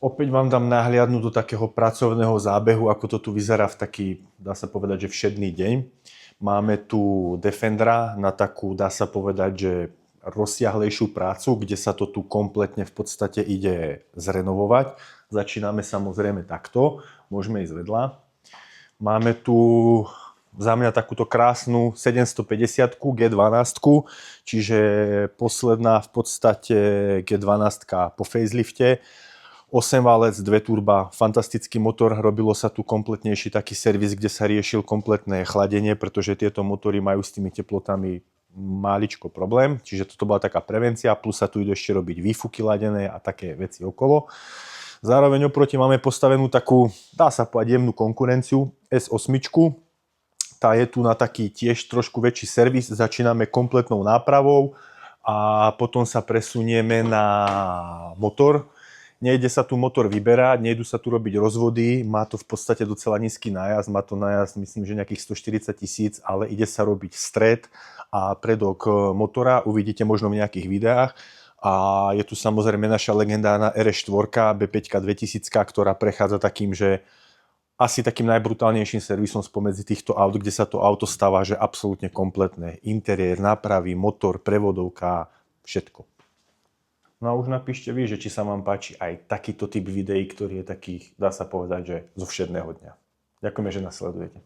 Opäť vám dám nahliadnúť do takého pracovného zábehu, ako to tu vyzerá v taký, dá sa povedať, že všedný deň. Máme tu Defendera na takú, dá sa povedať, že rozsiahlejšiu prácu, kde sa to tu kompletne v podstate ide zrenovovať. Začíname samozrejme takto, môžeme ísť vedľa. Máme tu za mňa takúto krásnu 750 G12, čiže posledná v podstate G12 po facelifte. 8 válec, 2 turba, fantastický motor, robilo sa tu kompletnejší taký servis, kde sa riešil kompletné chladenie, pretože tieto motory majú s tými teplotami máličko problém, čiže toto bola taká prevencia, plus sa tu idú ešte robiť výfuky ladené a také veci okolo. Zároveň oproti máme postavenú takú, dá sa povedať, jemnú konkurenciu S8. Tá je tu na taký tiež trošku väčší servis, začíname kompletnou nápravou a potom sa presunieme na motor. Nejde sa tu motor vyberať, nejdu sa tu robiť rozvody, má to v podstate docela nízky nájazd, má to nájazd myslím, že nejakých 140 000, ale ide sa robiť stred a predok motora, uvidíte možno v nejakých videách. A je tu samozrejme naša legendárna RS4 B5 2000, ktorá prechádza takým, že asi takým najbrutálnejším servisom spomedzi týchto aut, kde sa to auto stáva, že absolútne kompletné. Interiér, nápravy, motor, prevodovka, všetko. No a už napíšte vy, že či sa vám páči aj takýto typ videí, ktorý je taký, dá sa povedať, že zo všedného dňa. Ďakujeme, že nás sledujete.